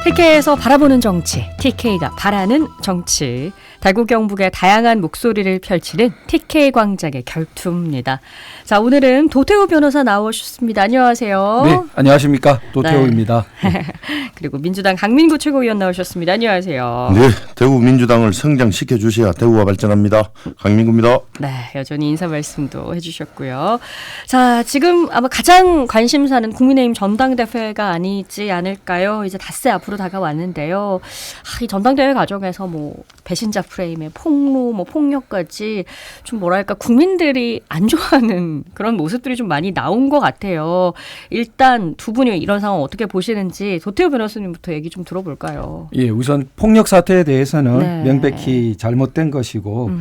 TK에서 바라보는 정치, TK가 바라는 정치. 대구 경북의 다양한 목소리를 펼치는 TK광장의 결투입니다. 자, 오늘은 도태우 변호사 나오셨습니다. 안녕하세요. 네, 안녕하십니까. 도태우입니다. 네. 그리고 민주당 강민구 최고위원 나오셨습니다. 안녕하세요. 네, 대구 민주당을 성장시켜 주셔야 대구가 발전합니다. 강민구입니다. 네, 여전히 인사 말씀도 해주셨고요. 자, 지금 아마 가장 관심사는 국민의힘 전당대회가 아니지 않을까요? 이제 닷새 앞으로 다가왔는데요. 이 전당대회 과정에서 배신자 프레임에 폭로, 폭력까지 좀 뭐랄까 국민들이 안 좋아하는 그런 모습들이 좀 많이 나온 것 같아요. 일단 두 분이 이런 상황 어떻게 보시는지 도태우 변호사님부터 얘기 좀 들어볼까요? 예, 우선 폭력 사태에 대해서는 네. 명백히 잘못된 것이고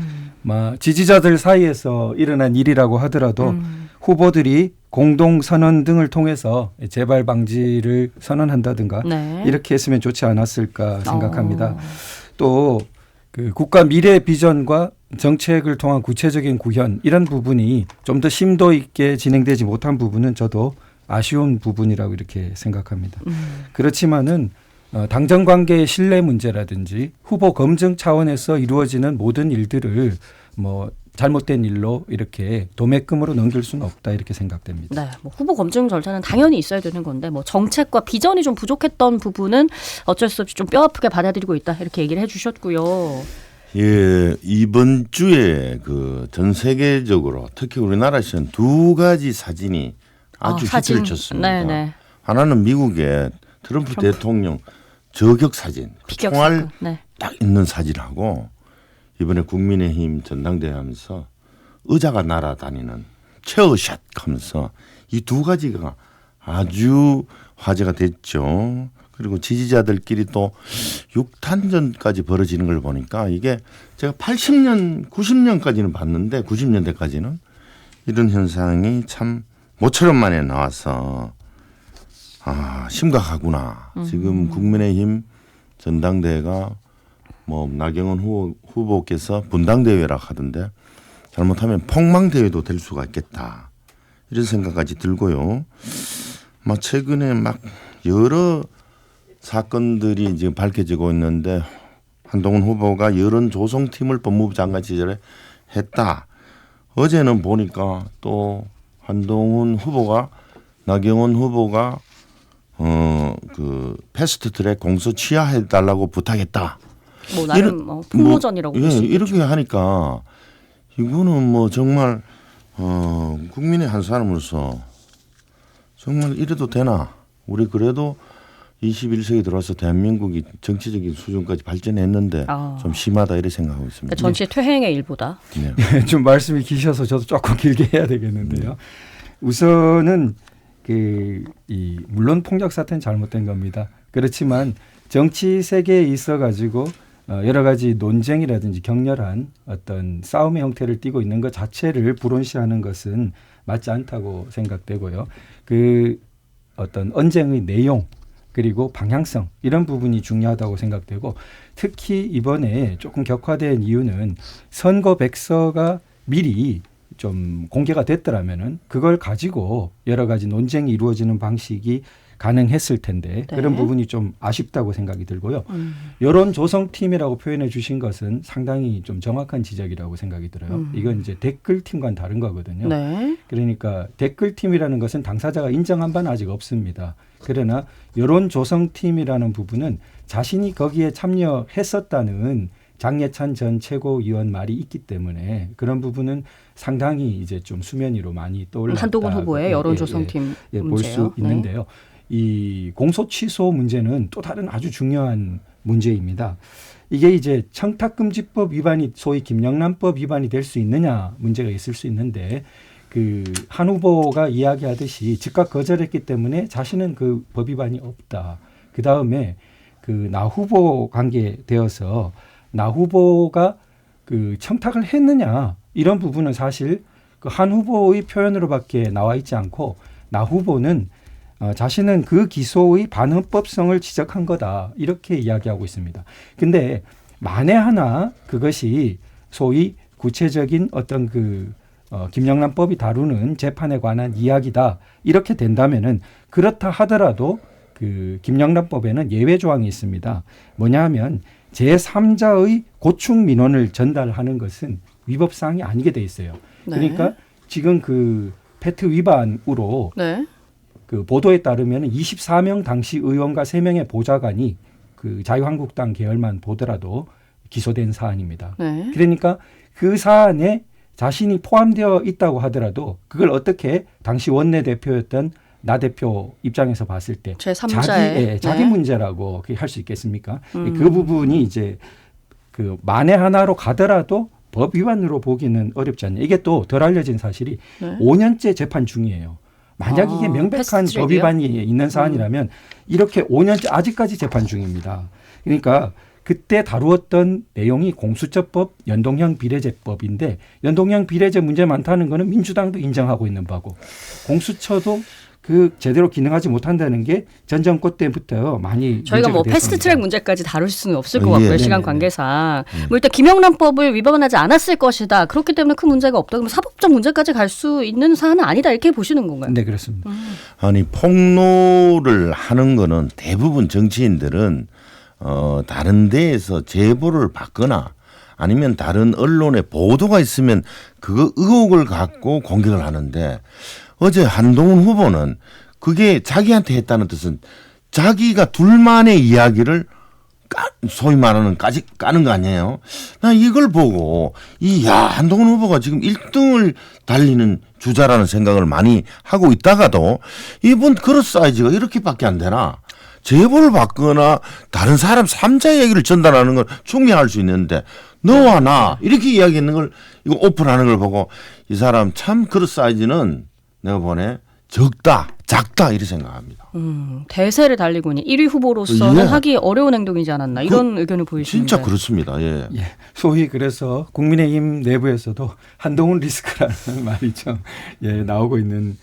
지지자들 사이에서 일어난 일이라고 하더라도 후보들이 공동 선언 등을 통해서 재발 방지를 선언한다든가 네. 이렇게 했으면 좋지 않았을까 생각합니다. 또 그 국가 미래 비전과 정책을 통한 구체적인 구현 이런 부분이 좀 더 심도 있게 진행되지 못한 부분은 저도 아쉬운 부분이라고 이렇게 생각합니다. 그렇지만은 당정 관계의 신뢰 문제라든지 후보 검증 차원에서 이루어지는 모든 일들을 잘못된 일로 이렇게 도매금으로 넘길 수는 없다 이렇게 생각됩니다. 네, 후보 검증 절차는 당연히 있어야 되는 건데 정책과 비전이 좀 부족했던 부분은 어쩔 수 없이 좀 뼈아프게 받아들이고 있다 이렇게 얘기를 해주셨고요. 예, 이번 주에 전 세계적으로 특히 우리나라에서는 두 가지 사진이 아주 히트를 쳤습니다. 네네. 하나는 미국의 트럼프 대통령 저격 사진, 총알 딱 있는 사진하고 이번에 국민의힘 전당대회 하면서 의자가 날아다니는 체어샷 하면서 이 두 가지가 아주 화제가 됐죠. 그리고 지지자들끼리 또 6탄전까지 벌어지는 걸 보니까 이게 제가 80년, 90년까지는 봤는데 90년대까지는 이런 현상이 참 모처럼 만에 나와서 심각하구나. 지금 국민의힘 전당대회가 나경원 후보께서 분당대회라 하던데 잘못하면 폭망대회도 될 수가 있겠다. 이런 생각까지 들고요. 최근에 여러 사건들이 지금 밝혀지고 있는데 한동훈 후보가 여론조성팀을 법무부 장관 시절에 했다. 어제는 보니까 또 한동훈 후보가 나경원 후보가 패스트트랙 공소 취하해달라고 부탁했다. 나름 풍모전이라고 볼 수 있죠. 이렇게 하니까 이거는 정말 국민의 한 사람으로서 정말 이래도 되나? 우리 그래도 21세기 들어와서 대한민국이 정치적인 수준까지 발전했는데 좀 심하다 이렇게 생각하고 있습니다. 그러니까 전체 퇴행의 일보다. 네. 좀 말씀이 기셔서 저도 조금 길게 해야 되겠는데요. 우선은 물론 폭력 사태는 잘못된 겁니다. 그렇지만 정치 세계에 있어 가지고 여러 가지 논쟁이라든지 격렬한 어떤 싸움의 형태를 띠고 있는 것 자체를 불온시하는 것은 맞지 않다고 생각되고요. 어떤 언쟁의 내용 그리고 방향성 이런 부분이 중요하다고 생각되고 특히 이번에 조금 격화된 이유는 선거 백서가 미리 좀 공개가 됐더라면은 그걸 가지고 여러 가지 논쟁이 이루어지는 방식이 가능했을 텐데 그런 부분이 좀 아쉽다고 생각이 들고요. 여론조성팀이라고 표현해 주신 것은 상당히 좀 정확한 지적이라고 생각이 들어요. 이건 이제 댓글팀과는 다른 거거든요. 네. 그러니까 댓글팀이라는 것은 당사자가 인정한 바는 아직 없습니다. 그러나 여론조성팀이라는 부분은 자신이 거기에 참여했었다는 장예찬 전 최고위원 말이 있기 때문에 그런 부분은 상당히 이제 좀 수면 위로 많이 떠올랐다. 한동훈 후보의 여론조성팀 볼 수 있는데요. 이 공소 취소 문제는 또 다른 아주 중요한 문제입니다. 이게 이제 청탁금지법 위반이 소위 김영란법 위반이 될 수 있느냐 문제가 있을 수 있는데 한 후보가 이야기하듯이 즉각 거절했기 때문에 자신은 그 법 위반이 없다. 그 다음에 나 후보 관계되어서 나 후보가 청탁을 했느냐 이런 부분은 사실 한 후보의 표현으로밖에 나와 있지 않고 나 후보는 자신은 그 기소의 반헌법성을 지적한 거다 이렇게 이야기하고 있습니다. 근데 만에 하나 그것이 소위 구체적인 어떤 김영란법이 다루는 재판에 관한 이야기다 이렇게 된다면은 그렇다 하더라도 그 김영란법에는 예외 조항이 있습니다. 뭐냐 하면 제3자의 고충 민원을 전달하는 것은 위법 사항이 아니게 돼 있어요. 네. 그러니까 지금 그 패트 위반으로 네. 그 보도에 따르면 24명 당시 의원과 3명의 보좌관이 그 자유한국당 계열만 보더라도 기소된 사안입니다. 네. 그러니까 그 사안에 자신이 포함되어 있다고 하더라도 그걸 어떻게 당시 원내대표였던 나 대표 입장에서 봤을 때 제3자의 자기 문제라고 할 수 있겠습니까? 그 부분이 이제 그 만에 하나로 가더라도 법 위반으로 보기는 어렵지 않냐. 이게 또 덜 알려진 사실이 네. 5년째 재판 중이에요. 만약 이게 명백한 패스트트랙이요? 법 위반이 있는 사안이라면 이렇게 5년째 아직까지 재판 중입니다. 그러니까 그때 다루었던 내용이 공수처법, 연동형 비례제법인데 연동형 비례제 문제 많다는 거는 민주당도 인정하고 있는 바고 공수처도 그 제대로 기능하지 못한다는 게 전 정권 때부터 많이 저희가 뭐 문제가 됐습니다. 패스트트랙 문제까지 다룰 수는 없을 것 예. 같고요. 네네네. 시간 관계상. 뭐 일단 김영란법을 위반하지 않았을 것이다. 그렇기 때문에 큰 문제가 없다. 그러면 사법적 문제까지 갈 수 있는 사안은 아니다. 이렇게 보시는 건가요? 네, 그렇습니다. 아니 폭로를 하는 거는 대부분 정치인들은 다른 데에서 제보를 받거나 아니면 다른 언론에 보도가 있으면 그 의혹을 갖고 공격을 하는데 어제 한동훈 후보는 그게 자기한테 했다는 뜻은 자기가 둘만의 이야기를 소위 말하는 까는 거 아니에요. 나 이걸 보고 한동훈 후보가 지금 1등을 달리는 주자라는 생각을 많이 하고 있다가도 이번 그릇 사이즈가 이렇게밖에 안 되나. 제보를 받거나 다른 사람 3자 얘기를 전달하는 걸 충분할 수 있는데 너와 나 이렇게 이야기하는 걸 이거 오픈하는 걸 보고 이 사람 참 그릇 사이즈는 내가 보내 작다 이렇게 생각합니다. 대세를 달리고 있는 1위 후보로서는 예. 하기 어려운 행동이지 않았나 이런 의견을 보이시는데. 진짜 그렇습니다. 예. 예, 소위 그래서 국민의힘 내부에서도 한동훈 리스크라는 말이죠. 예, 나오고 있는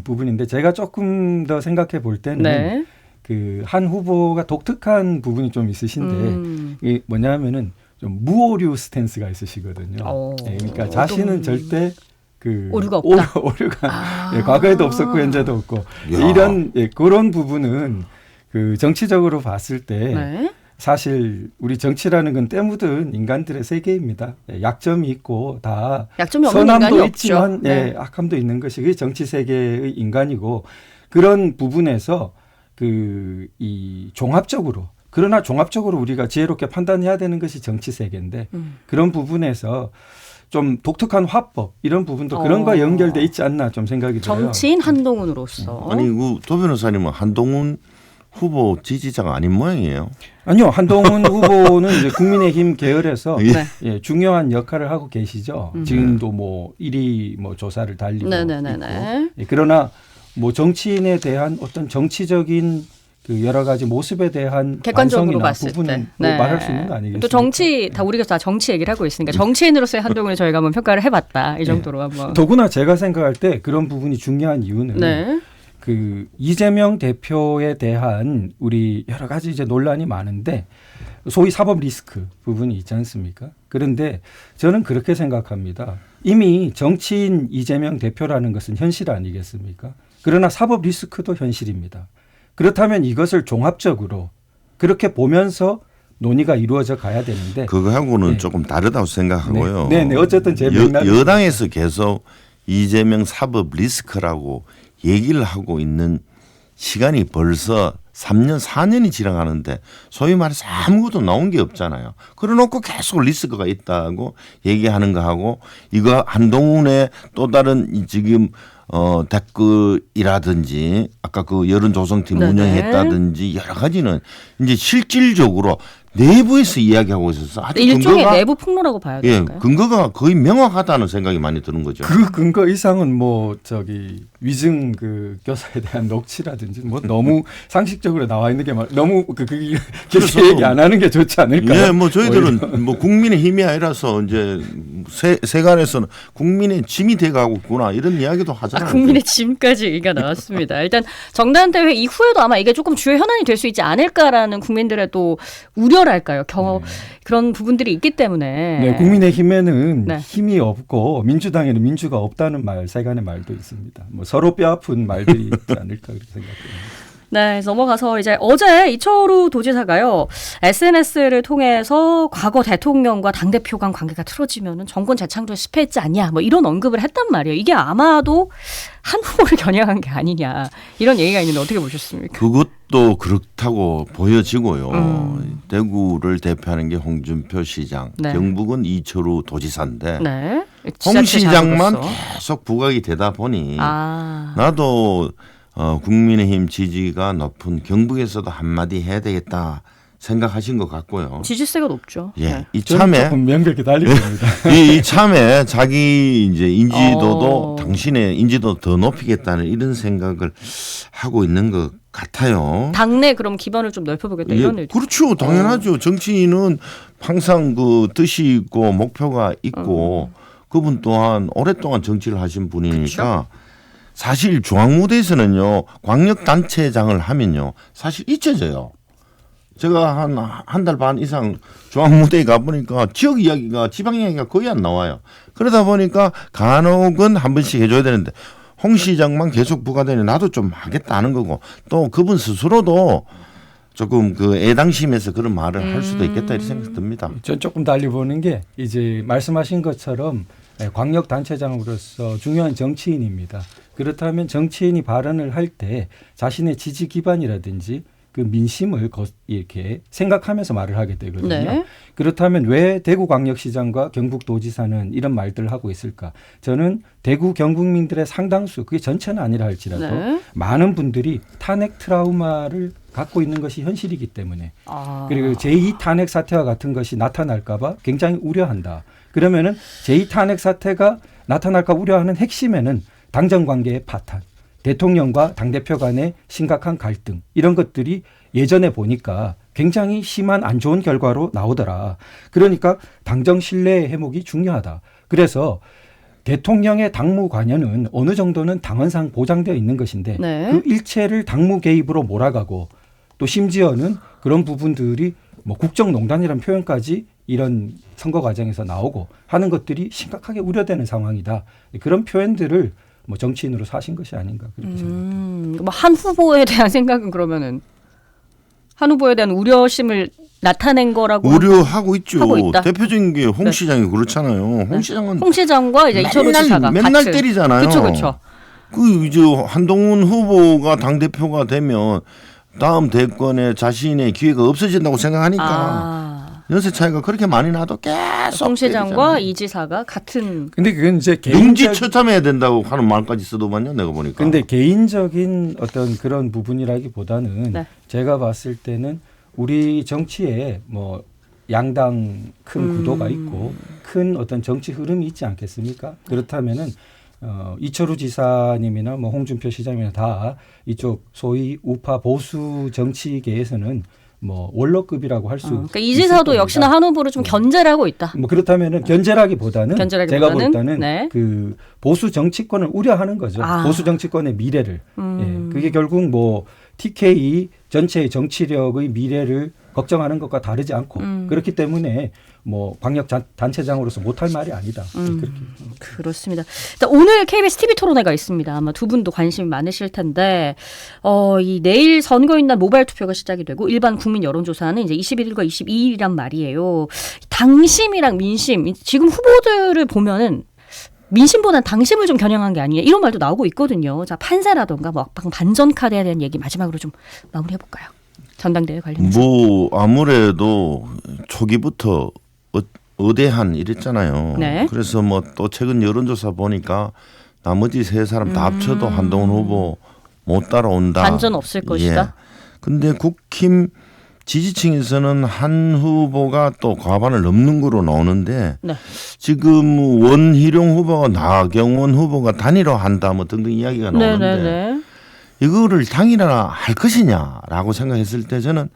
부분인데 제가 조금 더 생각해 볼 때는 네. 그 한 후보가 독특한 부분이 좀 있으신데 이게 뭐냐면은 좀 무오류 스탠스가 있으시거든요. 예, 그러니까 자신은 절대 그 오류가 없다. 오류가 예, 과거에도 없었고 현재도 없고 야. 이런 그런 부분은 그 정치적으로 봤을 때 네. 사실 우리 정치라는 건 때묻은 인간들의 세계입니다. 예, 약점이 있고 다 약점이 없는 선함도 인간이 있지만 없죠. 예, 네. 악함도 있는 것이 그게 정치 세계의 인간이고 그런 부분에서 그 이 종합적으로 그러나 종합적으로 우리가 지혜롭게 판단해야 되는 것이 정치 세계인데 그런 부분에서 좀 독특한 화법 이런 부분도 그런 거 연결돼 있지 않나 좀 생각이 들어요. 정치인 한동훈으로서. 아니 도 변호사님은 한동훈 후보 지지자가 아닌 모양이에요. 아니요, 한동훈 후보는 이제 국민의힘 계열에서 예. 네. 예, 중요한 역할을 하고 계시죠. 지금도 뭐 1위 뭐 조사를 달리고 네네네네. 있고. 예, 그러나 뭐 정치인에 대한 어떤 정치적인 그 여러 가지 모습에 대한 객관적으로 반성이나 봤을 부분은 때 뭐 말할 수 있는 거 아니겠습니까? 또 정치 다 우리가 다 정치 얘기를 하고 있으니까 정치인으로서의 한동훈을 저희가 한번 평가를 해봤다 이 정도로 한번. 더구나 제가 생각할 때 그런 부분이 중요한 이유는 네. 그 이재명 대표에 대한 우리 여러 가지 이제 논란이 많은데 소위 사법 리스크 부분이 있지 않습니까? 그런데 저는 그렇게 생각합니다. 이미 정치인 이재명 대표라는 것은 현실 아니겠습니까? 그러나 사법 리스크도 현실입니다. 그렇다면 이것을 종합적으로 그렇게 보면서 논의가 이루어져 가야 되는데 그거하고는 네. 조금 다르다고 생각하고요. 네, 어쨌든 제 맥락이 여당에서 계속 이재명 사법 리스크라고 얘기를 하고 있는 시간이 벌써 3년, 4년이 지나가는데 소위 말해서 아무것도 나온 게 없잖아요. 그래놓고 계속 리스크가 있다고 얘기하는 거하고 이거 한동훈의 또 다른 지금 댓글이라든지 아까 그 여론조성팀 네네. 운영했다든지 여러 가지는 이제 실질적으로 내부에서 이야기하고 있어서 아주 일종의 근거가 내부 폭로라고 봐야 예, 될까요? 근거가 거의 명확하다는 생각이 많이 드는 거죠. 그 근거 이상은 뭐 저기 위증 그 교사에 대한 녹취라든지 뭐 너무 상식적으로 나와 있는 게 너무 길게 얘기 안 하는 게 좋지 않을까요? 예, 뭐 저희들은 뭐 국민의 힘이 아니라서 이제 세간에서는 국민의 짐이 돼가고 있구나 이런 이야기도 하잖아요. 국민의 짐까지 얘기가 나왔습니다. 일단 정당대회 이후에도 아마 이게 조금 주요 현안이 될 수 있지 않을까라는 국민들의 또 우려랄까요? 그런 부분들이 있기 때문에. 네, 국민의힘에는 네. 힘이 없고 민주당에는 민주가 없다는 말, 세간의 말도 있습니다. 뭐 서로 뼈 아픈 말들이 있지 않을까 그렇게 생각합니다. 네, 넘어가서 이제 어제 이철우 도지사가요, SNS를 통해서 과거 대통령과 당대표 간 관계가 틀어지면은 정권 재창조에 실패했지 않냐, 뭐 이런 언급을 했단 말이에요. 이게 아마도 한 후보를 겨냥한 게 아니냐, 이런 얘기가 있는데 어떻게 보셨습니까? 그것도 그렇다고 보여지고요. 대구를 대표하는 게 홍준표 시장, 네. 경북은 이철우 도지사인데 네. 홍 시장만 지자체 계속 부각이 되다 보니 아. 나도 국민의힘 지지가 높은 경북에서도 한마디 해야 되겠다 생각하신 것 같고요. 지지세가 높죠. 예, 네. 이참에 조금 명백히 달리입니다. 이참에 자기 이제 인지도도 어. 당신의 인지도 더 높이겠다는 이런 생각을 하고 있는 것 같아요. 당내 그럼 기반을 좀 넓혀보겠다 이런 의도. 그렇죠, 당연하죠. 정치인은 항상 그 뜻이 있고 목표가 있고 그분 또한 오랫동안 정치를 하신 분이니까. 사실 중앙무대에서는요, 광역단체장을 하면요, 사실 잊혀져요. 제가 한 달 반 이상 중앙무대에 가보니까 지역 이야기가, 지방 이야기가 거의 안 나와요. 그러다 보니까 간혹은 한 번씩 해줘야 되는데, 홍 시장만 계속 부과되니 나도 좀 하겠다 하는 거고, 또 그분 스스로도 조금 그 애당심에서 그런 말을 할 수도 있겠다 이런 생각이 듭니다. 전 조금 달리 보는 게 이제 말씀하신 것처럼 광역단체장으로서 중요한 정치인입니다. 그렇다면 정치인이 발언을 할 때 자신의 지지 기반이라든지 그 민심을 이렇게 생각하면서 말을 하게 되거든요. 네. 그렇다면 왜 대구광역시장과 경북도지사는 이런 말들을 하고 있을까? 저는 대구 경북민들의 상당수, 그게 전체는 아니라 할지라도 네. 많은 분들이 탄핵 트라우마를 갖고 있는 것이 현실이기 때문에 아. 그리고 제2 탄핵 사태와 같은 것이 나타날까 봐 굉장히 우려한다. 그러면은 제2 탄핵 사태가 나타날까 우려하는 핵심에는 당정관계의 파탄, 대통령과 당대표 간의 심각한 갈등 이런 것들이 예전에 보니까 굉장히 심한 안 좋은 결과로 나오더라. 그러니까 당정 신뢰의 회복이 중요하다. 그래서 대통령의 당무 관여는 어느 정도는 당헌상 보장되어 있는 것인데 네. 그 일체를 당무 개입으로 몰아가고 또 심지어는 그런 부분들이 뭐 국정농단이라는 표현까지 이런 선거 과정에서 나오고 하는 것들이 심각하게 우려되는 상황이다. 그런 표현들을 뭐 정치인으로 사신 것이 아닌가 그렇게 생각합니다. 뭐 한 후보에 대한 생각은 그러면은 한 후보에 대한 우려심을 나타낸 거라고 우려하고 있죠. 하고 있다. 대표적인 게 홍 시장이 그렇잖아요. 홍 시장은 홍 시장과 이제 이철우 지사가 맨날 같은. 때리잖아요. 그렇죠. 그 이제 한동훈 후보가 당 대표가 되면 다음 대권에 자신의 기회가 없어진다고 생각하니까 연세 차이가 그렇게 많이 나도 계속 홍 시장과 때리잖아요. 이 지사가 같은. 근데 그건 이제 능지처참해야 된다고 하는 말까지 쓰더만요. 내가 보니까. 근데 개인적인 어떤 그런 부분이라기보다는 네. 제가 봤을 때는 우리 정치에 뭐 양당 큰 구도가 있고 큰 어떤 정치 흐름이 있지 않겠습니까? 그렇다면은 이철우 지사님이나 뭐 홍준표 시장이나 다 이쪽 소위 우파 보수 정치계에서는 뭐 원로급이라고 할 수. 그러니까 이 지사도 역시나 한 후보를 좀 견제를 하고 있다. 뭐 그렇다면은 견제라기보다는 제가 볼 때는 네. 그 보수 정치권을 우려하는 거죠. 보수 정치권의 미래를. 예, 그게 결국 뭐 TK 전체의 정치력의 미래를 걱정하는 것과 다르지 않고 그렇기 때문에 뭐 광역 단체장으로서 못할 말이 아니다. 그렇게. 그렇습니다. 일단 오늘 KBS TV 토론회가 있습니다. 아마 두 분도 관심이 많으실 텐데 이 내일 선거인 날 모바일 투표가 시작이 되고 일반 국민 여론조사는 이제 21일과 22일이란 말이에요. 당심이랑 민심 지금 후보들을 보면은 민심보다는 당심을 좀 겨냥한 게 아니냐 이런 말도 나오고 있거든요. 자 판세라던가 뭐 반전 카드에 대한 얘기 마지막으로 좀 마무리해 볼까요? 전당대회 관련해서. 뭐 아무래도 초기부터 의대한 이랬잖아요. 네. 그래서 뭐 또 최근 여론조사 보니까 나머지 세 사람 다 합쳐도 한동훈 후보 못 따라온다. 반전 없을 것이다. 근데 국힘 지지층에서는 한 후보가 또 과반을 넘는 거로 나오는데 네. 지금 원희룡 후보가 나경원 후보가 단일화한다 뭐 등등 이야기가 나오는데 네네네. 이거를 단일화할 것이냐라고 생각했을 때 저는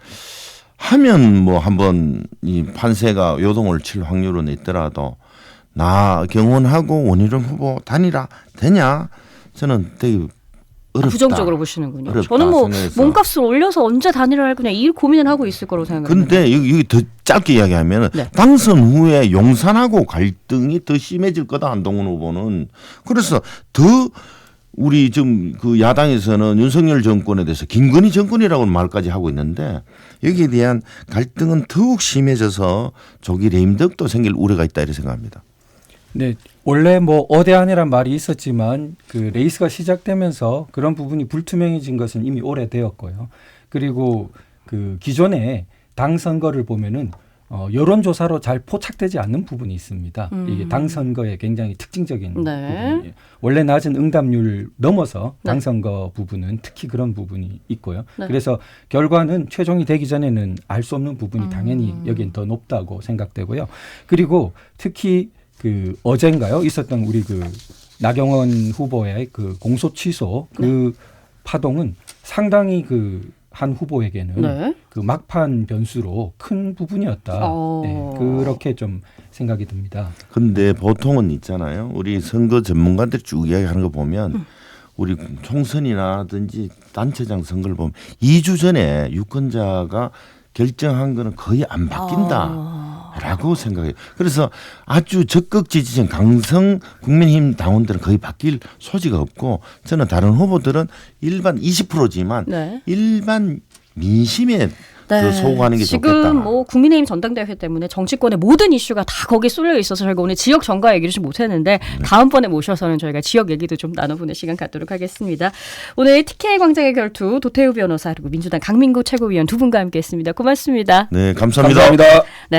하면 뭐 한번 이 판세가 요동을 칠 확률은 있더라도 나경원하고 원희룡 후보 단일화 되냐 저는 되게 어렵다. 부정적으로 보시는군요. 어렵다 저는 뭐 생각해서. 몸값을 올려서 언제 단일화를 할 거냐 이 고민을 하고 있을 거라고 생각합니다. 근데 여기 더 짧게 이야기하면 네. 당선 후에 용산하고 갈등이 더 심해질 거다 한동훈 후보는. 그래서 더 우리 지금 그 야당에서는 윤석열 정권에 대해서 김건희 정권이라고 말까지 하고 있는데 여기에 대한 갈등은 더욱 심해져서 조기 레임덕도 생길 우려가 있다 이렇게 생각합니다. 네, 원래 뭐 어대안이란 말이 있었지만 그 레이스가 시작되면서 그런 부분이 불투명해진 것은 이미 오래되었고요. 그리고 그 기존에 당 선거를 보면은 여론조사로 잘 포착되지 않는 부분이 있습니다. 이게 당 선거의 굉장히 특징적인 네. 부분이에요. 원래 낮은 응답률 넘어서 당 선거 부분은 특히 그런 부분이 있고요. 네. 그래서 결과는 최종이 되기 전에는 알 수 없는 부분이 당연히 여긴 더 높다고 생각되고요. 그리고 특히 그 어젠가요 있었던 우리 그 나경원 후보의 그 공소 취소 그 파동은 상당히 그 한 후보에게는 네. 그 막판 변수로 큰 부분이었다. 네, 그렇게 좀 생각이 듭니다. 근데 보통은 있잖아요. 우리 선거 전문가들 쭉 이야기하는 거 보면 우리 총선이라든지 단체장 선거를 보면 2주 전에 유권자가 결정한 거는 거의 안 바뀐다라고 생각해요. 그래서 아주 적극 지지층 강성 국민의힘 당원들은 거의 바뀔 소지가 없고 저는 다른 후보들은 일반 20%지만 네. 일반 민심에 그 소구하는 게 지금 좋겠다. 뭐 국민의힘 전당대회 때문에 정치권의 모든 이슈가 다 거기에 쏠려 있어서 저희가 오늘 지역 정가 얘기를 좀 못했는데 다음번에 모셔서는 저희가 지역 얘기도 좀 나눠보는 시간 갖도록 하겠습니다. 오늘 TK 광장의 결투 도태우 변호사 그리고 민주당 강민구 최고위원 두 분과 함께했습니다. 고맙습니다. 네, 감사합니다. 감사합니다. 네.